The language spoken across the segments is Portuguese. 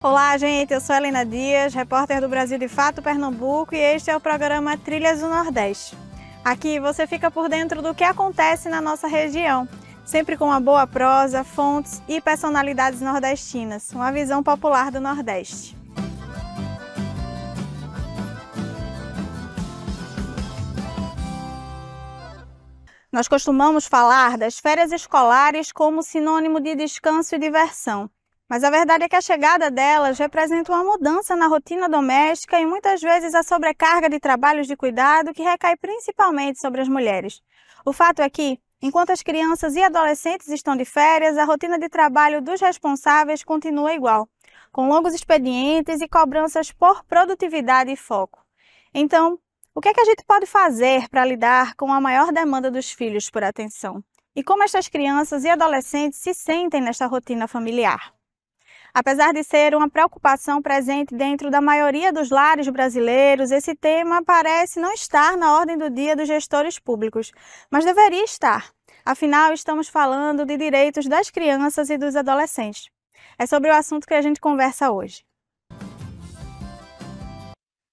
Olá, gente. Eu sou Helena Dias, repórter do Brasil de Fato, Pernambuco, e este é o programa Trilhas do Nordeste. Aqui você fica por dentro do que acontece na nossa região, sempre com uma boa prosa, fontes e personalidades nordestinas, uma visão popular do Nordeste. Nós costumamos falar das férias escolares como sinônimo de descanso e diversão. Mas a verdade é que a chegada delas representa uma mudança na rotina doméstica e muitas vezes a sobrecarga de trabalhos de cuidado que recai principalmente sobre as mulheres. O fato é que, enquanto as crianças e adolescentes estão de férias, a rotina de trabalho dos responsáveis continua igual, com longos expedientes e cobranças por produtividade e foco. Então, o que é que a gente pode fazer para lidar com a maior demanda dos filhos por atenção? E como estas crianças e adolescentes se sentem nesta rotina familiar? Apesar de ser uma preocupação presente dentro da maioria dos lares brasileiros, esse tema parece não estar na ordem do dia dos gestores públicos, mas deveria estar. Afinal, estamos falando de direitos das crianças e dos adolescentes. É sobre o assunto que a gente conversa hoje.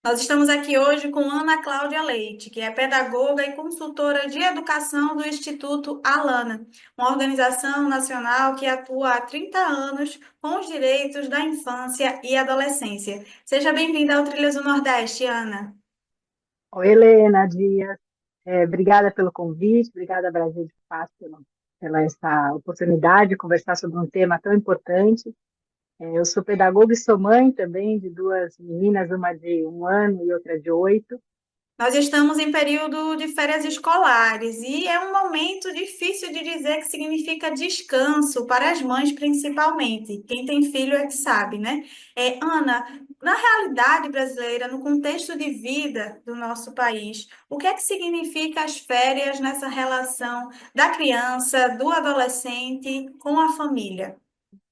Nós estamos aqui hoje com Ana Cláudia Leite, que é pedagoga e consultora de educação do Instituto Alana, uma organização nacional que atua há 30 anos com os direitos da infância e adolescência. Seja bem-vinda ao Trilhas do Nordeste, Ana. Oi, Helena Dias. Obrigada pelo convite, obrigada, Brasil de Fato, pela essa oportunidade de conversar sobre um tema tão importante. Eu sou pedagoga e sou mãe também de duas meninas, uma de 1 ano e outra de 8. Nós estamos em período de férias escolares e é um momento difícil de dizer que significa descanso para as mães, principalmente. Quem tem filho é que sabe, né? Ana, na realidade brasileira, no contexto de vida do nosso país, o que é que significa as férias nessa relação da criança, do adolescente com a família?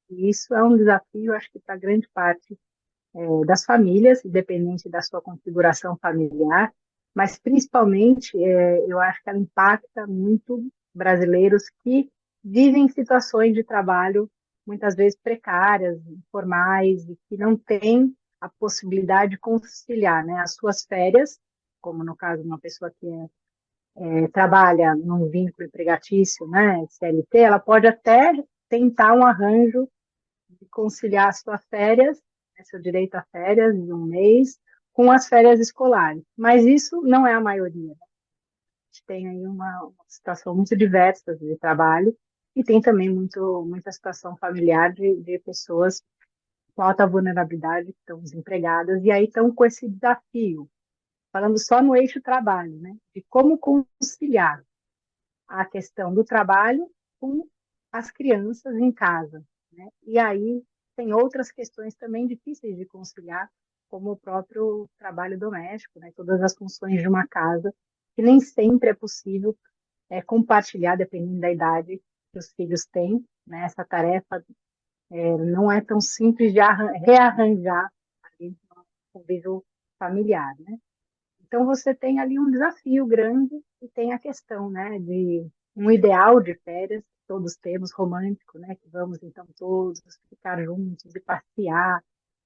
E isso é um desafio, acho que para grande parte das famílias, independente da sua configuração familiar, mas principalmente eu acho que ela impacta muito brasileiros que vivem situações de trabalho muitas vezes precárias, informais e que não têm a possibilidade de conciliar, né, as suas férias, como no caso de uma pessoa que trabalha num vínculo empregatício, né, CLT, ela pode até tentar um arranjo de conciliar as suas férias, né, seu direito a férias de 1 mês, com as férias escolares. Mas isso não é a maioria. Né? A gente tem aí uma situação muito diversa de trabalho e tem também muita situação familiar de pessoas com alta vulnerabilidade que estão desempregadas e aí estão com esse desafio, falando só no eixo trabalho, né? De como conciliar a questão do trabalho com as crianças em casa, né? E aí tem outras questões também difíceis de conciliar, como o próprio trabalho doméstico, né? Todas as funções de uma casa, que nem sempre é possível compartilhar, dependendo da idade que os filhos têm, né? Essa tarefa não é tão simples de rearranjar ali no convívio familiar, né? Então você tem ali um desafio grande e tem a questão, né, de um ideal de férias, que todos temos, romântico, né, que vamos então todos ficar juntos e passear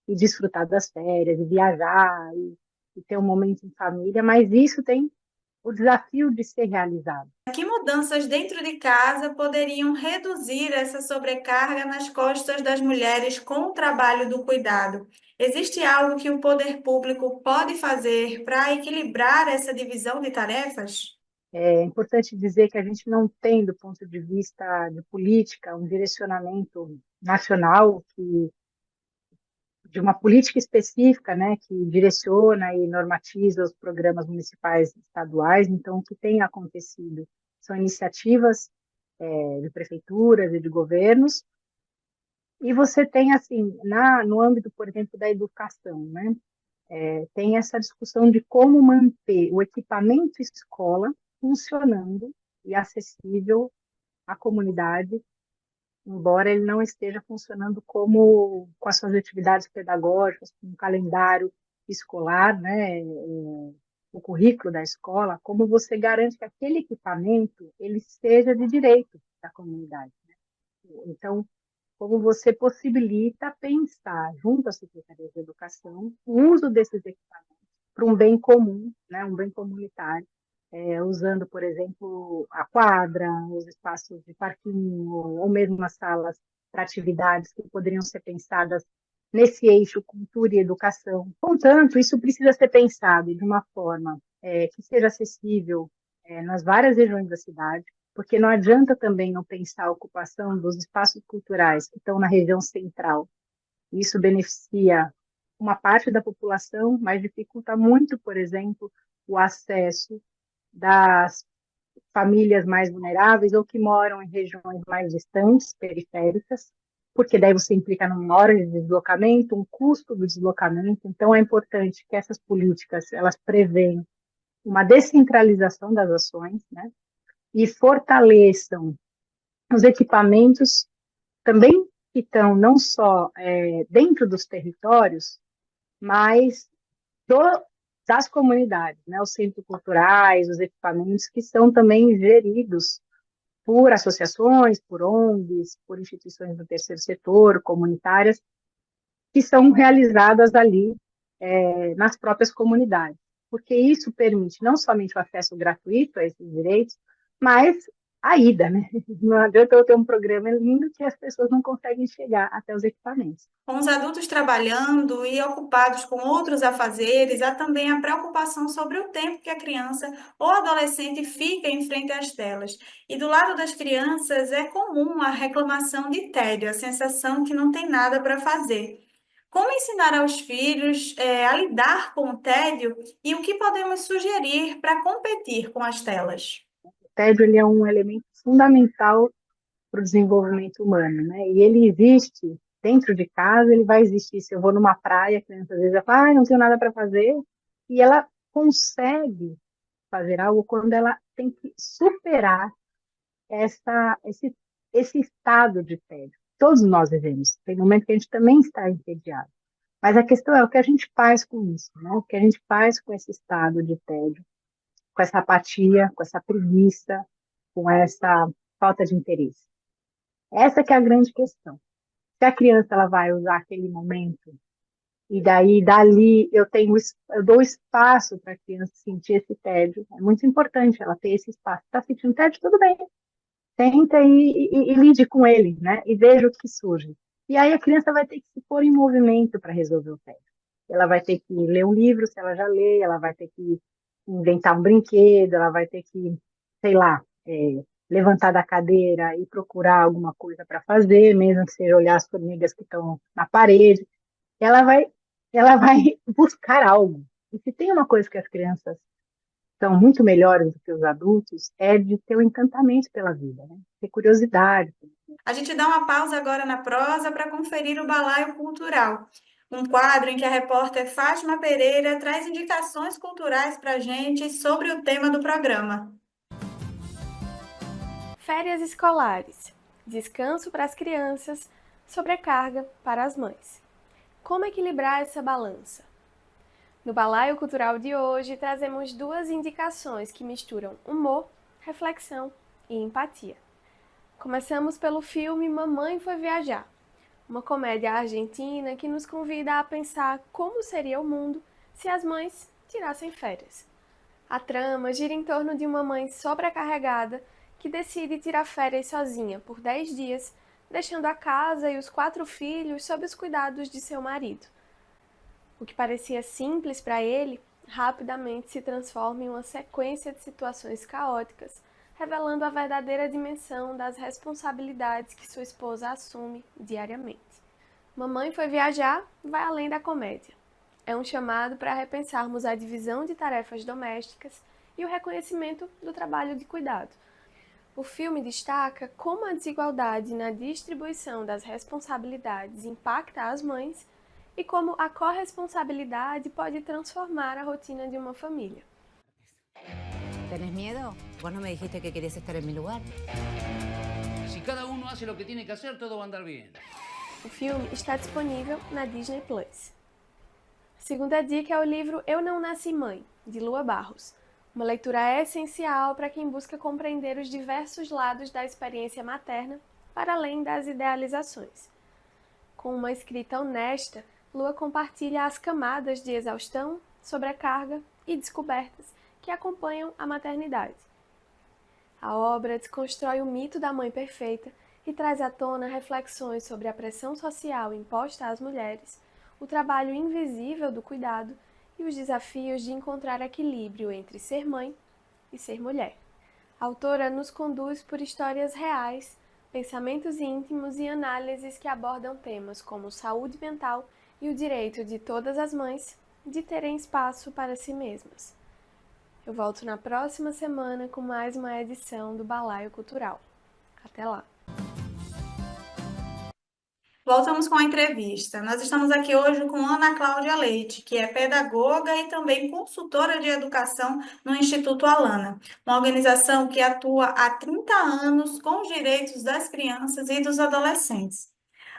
e desfrutar das férias e viajar e ter um momento em família, mas isso tem o desafio de ser realizado. Que mudanças dentro de casa poderiam reduzir essa sobrecarga nas costas das mulheres com o trabalho do cuidado? Existe algo que o poder público pode fazer para equilibrar essa divisão de tarefas? É importante dizer que a gente não tem, do ponto de vista de política, um direcionamento nacional que de uma política específica, né, que direciona e normatiza os programas municipais e estaduais. Então, o que tem acontecido são iniciativas de prefeituras e de governos, e você tem, assim, no âmbito, por exemplo, da educação, né, tem essa discussão de como manter o equipamento escola funcionando e acessível à comunidade, embora ele não esteja funcionando como com as suas atividades pedagógicas, com um calendário escolar, né, o currículo da escola, como você garante que aquele equipamento ele seja de direito da comunidade. Né? Então, como você possibilita pensar, junto à Secretaria de Educação, o uso desses equipamentos para um bem comum, né, um bem comunitário, usando, por exemplo, a quadra, os espaços de parquinho, ou mesmo as salas para atividades que poderiam ser pensadas nesse eixo cultura e educação. Contanto, isso precisa ser pensado de uma forma que seja acessível nas várias regiões da cidade, porque não adianta também não pensar a ocupação dos espaços culturais que estão na região central. Isso beneficia uma parte da população, mas dificulta muito, por exemplo, o acesso das famílias mais vulneráveis ou que moram em regiões mais distantes, periféricas, porque daí você implica numa hora de deslocamento, um custo do deslocamento. Então, é importante que essas políticas elas prevenham uma descentralização das ações, né, e fortaleçam os equipamentos também que estão não só dentro dos territórios, mas do, das comunidades, né? Os centros culturais, os equipamentos que são também geridos por associações, por ONGs, por instituições do terceiro setor, comunitárias, que são realizadas ali nas próprias comunidades, porque isso permite não somente o acesso gratuito a esses direitos, mas a ida, né? Não adianta eu ter um programa lindo que as pessoas não conseguem chegar até os equipamentos. Com os adultos trabalhando e ocupados com outros afazeres, há também a preocupação sobre o tempo que a criança ou adolescente fica em frente às telas. E do lado das crianças é comum a reclamação de tédio, a sensação que não tem nada para fazer. Como ensinar aos filhos a lidar com o tédio e o que podemos sugerir para competir com as telas? O tédio ele é um elemento fundamental para o desenvolvimento humano, né? E ele existe dentro de casa, ele vai existir. Se eu vou numa praia, a criança às vezes ela fala, não tenho nada para fazer, e ela consegue fazer algo quando ela tem que superar esse, esse estado de tédio. Todos nós vivemos. Tem momento que a gente também está entediado. Mas a questão é o que a gente faz com isso, né? O que a gente faz com esse estado de tédio, com essa apatia, com essa preguiça, com essa falta de interesse. Essa que é a grande questão. Se a criança ela vai usar aquele momento e daí dali eu dou espaço para a criança sentir esse tédio. É muito importante ela ter esse espaço. Está sentindo tédio? Tudo bem. Tenta e lide com ele, né? E veja o que surge. E aí a criança vai ter que se pôr em movimento para resolver o tédio. Ela vai ter que ler um livro, se ela já lê, ela vai ter que inventar um brinquedo, ela vai ter que, sei lá, levantar da cadeira e procurar alguma coisa para fazer, mesmo que seja olhar as formigas que estão na parede. Ela vai, ela vai buscar algo. E se tem uma coisa que as crianças são muito melhores do que os adultos, é de ter o encantamento pela vida, né? Ter curiosidade. A gente dá uma pausa agora na prosa para conferir o Balaio Cultural, um quadro em que a repórter Fátima Pereira traz indicações culturais para a gente sobre o tema do programa. Férias escolares, descanso para as crianças, sobrecarga para as mães. Como equilibrar essa balança? No Balaio Cultural de hoje, trazemos duas indicações que misturam humor, reflexão e empatia. Começamos pelo filme Mamãe Foi Viajar, uma comédia argentina que nos convida a pensar como seria o mundo se as mães tirassem férias. A trama gira em torno de uma mãe sobrecarregada que decide tirar férias sozinha por 10 dias, deixando a casa e os 4 filhos sob os cuidados de seu marido. O que parecia simples para ele, rapidamente se transforma em uma sequência de situações caóticas, revelando a verdadeira dimensão das responsabilidades que sua esposa assume diariamente. Mamãe Foi Viajar vai além da comédia. É um chamado para repensarmos a divisão de tarefas domésticas e o reconhecimento do trabalho de cuidado. O filme destaca como a desigualdade na distribuição das responsabilidades impacta as mães e como a corresponsabilidade pode transformar a rotina de uma família. ¿Tenés miedo? Vos no me dijiste que querías estar en mi lugar. Si cada uno hace lo que tiene que hacer, todo va a andar bien. O filme está disponível na Disney+. A segunda dica é o livro Eu Não Nasci Mãe, de Lua Barros. Uma leitura essencial para quem busca compreender os diversos lados da experiência materna para além das idealizações. Com uma escrita honesta, Lua compartilha as camadas de exaustão, sobrecarga e descobertas que acompanham a maternidade. A obra desconstrói o mito da mãe perfeita e traz à tona reflexões sobre a pressão social imposta às mulheres, o trabalho invisível do cuidado e os desafios de encontrar equilíbrio entre ser mãe e ser mulher. A autora nos conduz por histórias reais, pensamentos íntimos e análises que abordam temas como saúde mental e o direito de todas as mães de terem espaço para si mesmas. Eu volto na próxima semana com mais uma edição do Balaio Cultural. Até lá! Voltamos com a entrevista. Nós estamos aqui hoje com Ana Cláudia Leite, que é pedagoga e também consultora de educação no Instituto Alana, uma organização que atua há 30 anos com os direitos das crianças e dos adolescentes.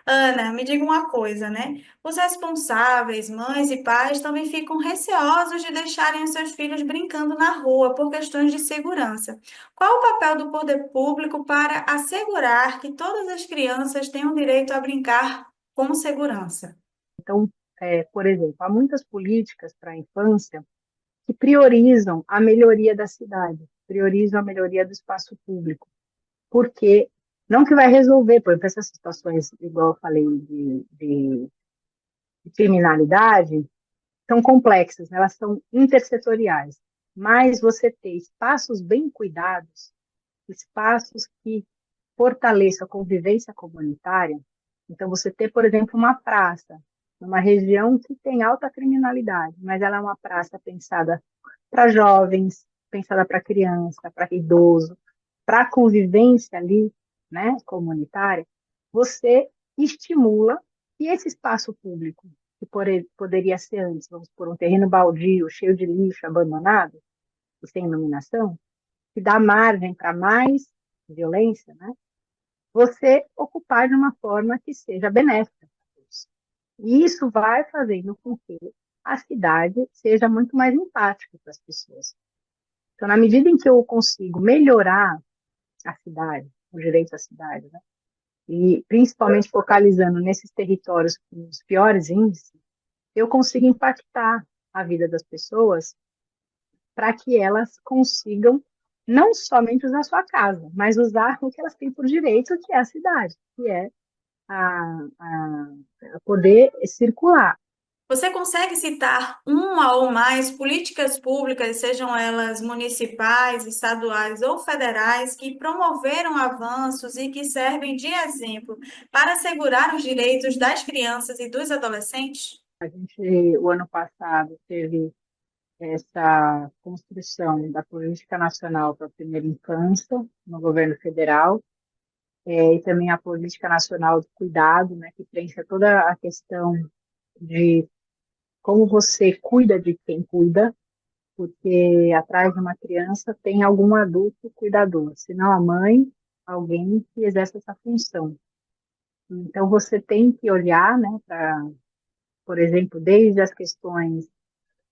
Ana, me diga uma coisa, né? Os responsáveis, mães e pais, também ficam receosos de deixarem os seus filhos brincando na rua por questões de segurança. Qual o papel do poder público para assegurar que todas as crianças tenham direito a brincar com segurança? Então, por exemplo, há muitas políticas para a infância que priorizam a melhoria da cidade, priorizam a melhoria do espaço público, porque não que vai resolver, por exemplo, essas situações, igual eu falei, de criminalidade, são complexas, né? Elas são intersetoriais, mas você ter espaços bem cuidados, espaços que fortaleçam a convivência comunitária, então você ter, por exemplo, uma praça, numa região que tem alta criminalidade, mas ela é uma praça pensada para jovens, pensada para criança, para idoso, para a convivência ali, né, comunitária, você estimula que esse espaço público, que poderia ser antes, vamos por um terreno baldio, cheio de lixo, abandonado, e sem iluminação, que dá margem para mais violência, né, você ocupar de uma forma que seja benéfica para todos. E isso vai fazendo com que a cidade seja muito mais empática para as pessoas. Então, na medida em que eu consigo melhorar a cidade, o direito à cidade, né? E principalmente focalizando nesses territórios com os piores índices, eu consigo impactar a vida das pessoas para que elas consigam não somente usar a sua casa, mas usar o que elas têm por direito, que é a cidade, que é a poder circular. Você consegue citar uma ou mais políticas públicas, sejam elas municipais, estaduais ou federais, que promoveram avanços e que servem de exemplo para assegurar os direitos das crianças e dos adolescentes? A gente, o ano passado, teve essa construção da Política Nacional para a Primeira Infância no governo federal, e também a Política Nacional do Cuidado, né, que preenche toda a questão de como você cuida de quem cuida, porque atrás de uma criança tem algum adulto cuidador, se não a mãe, alguém que exerce essa função. Então, você tem que olhar, né, para, por exemplo, desde as questões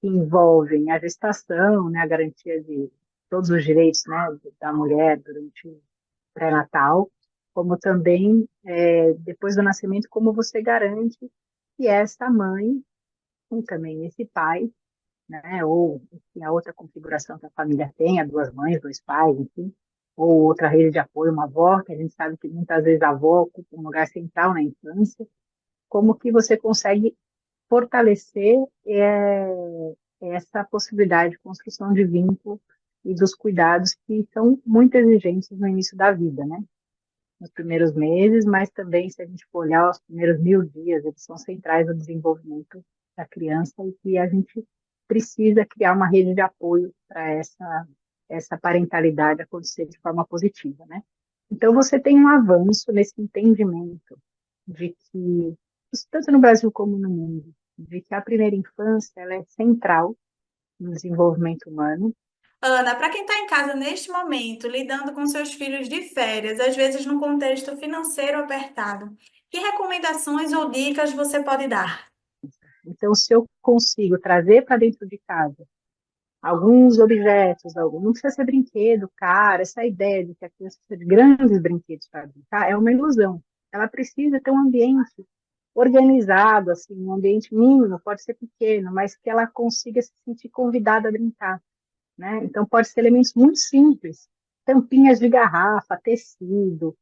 que envolvem a gestação, né, a garantia de todos os direitos, né, da mulher durante o pré-natal, como também, depois do nascimento, como você garante que essa mãe e também esse pai, né, ou enfim, a outra configuração que a família tem, duas mães, dois pais, enfim, ou outra rede de apoio, uma avó, que a gente sabe que muitas vezes a avó ocupa um lugar central na infância, como que você consegue fortalecer essa possibilidade de construção de vínculo e dos cuidados que são muito exigentes no início da vida, né? Nos primeiros meses, mas também, se a gente for olhar os primeiros 1000 dias, eles são centrais no desenvolvimento da criança e que a gente precisa criar uma rede de apoio para essa parentalidade acontecer de forma positiva, né? Então, você tem um avanço nesse entendimento de que, tanto no Brasil como no mundo, de que a primeira infância ela é central no desenvolvimento humano. Ana, para quem está em casa neste momento, lidando com seus filhos de férias, às vezes num contexto financeiro apertado, que recomendações ou dicas você pode dar? Então, se eu consigo trazer para dentro de casa alguns objetos, não precisa ser brinquedo, cara, essa ideia de que a criança precisa de grandes brinquedos para brincar é uma ilusão. Ela precisa ter um ambiente organizado, assim, um ambiente mínimo, pode ser pequeno, mas que ela consiga se sentir convidada a brincar, né? Então, pode ser elementos muito simples, tampinhas de garrafa, tecido,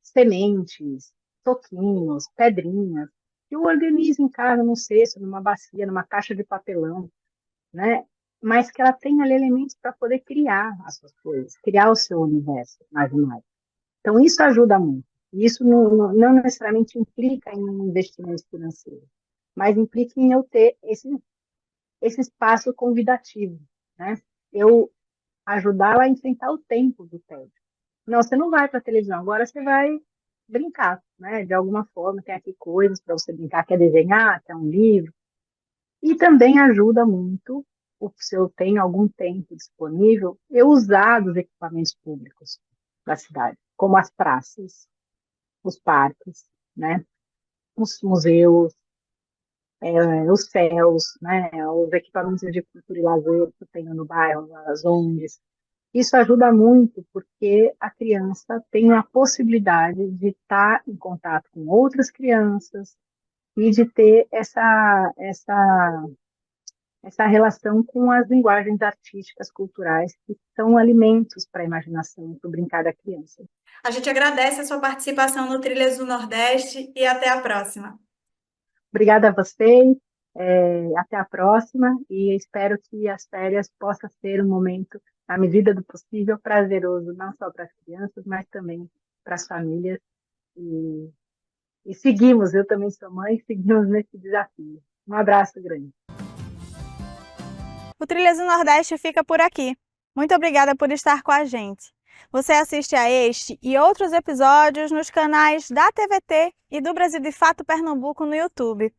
sementes, toquinhos, pedrinhas, que o organize em casa, num cesto, numa bacia, numa caixa de papelão, né? Mas que ela tenha ali elementos para poder criar as suas coisas, criar o seu universo imaginário. Então, isso ajuda muito. Isso não necessariamente implica em um investimento financeiro, mas implica em eu ter esse espaço convidativo, né? Eu ajudá-la a enfrentar o tempo do tédio. Não, você não vai para a televisão, agora você vai brincar, né? De alguma forma, tem aqui coisas para você brincar, quer desenhar, quer um livro. E também ajuda muito, se eu tenho algum tempo disponível, eu usar dos equipamentos públicos da cidade, como as praças, os parques, né? Os museus, os céus, né? Os equipamentos de cultura e lazer que eu tenho no bairro, as ONGs. Isso ajuda muito porque a criança tem a possibilidade de estar em contato com outras crianças e de ter essa relação com as linguagens artísticas, culturais, que são alimentos para a imaginação, para o brincar da criança. A gente agradece a sua participação no Trilhas do Nordeste e até a próxima. Obrigada a vocês, até a próxima, e espero que as férias possam ser um momento, na medida do possível, prazeroso, não só para as crianças, mas também para as famílias. E seguimos, eu também sou mãe, seguimos nesse desafio. Um abraço grande. O Trilhas do Nordeste fica por aqui. Muito obrigada por estar com a gente. Você assiste a este e outros episódios nos canais da TVT e do Brasil de Fato Pernambuco no YouTube.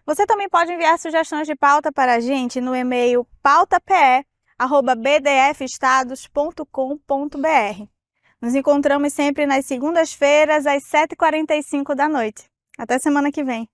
Você também pode enviar sugestões de pauta para a gente no e-mail pautape@bdfestados.com.br. Nos encontramos sempre nas segundas-feiras, às 7h45 da noite. Até semana que vem.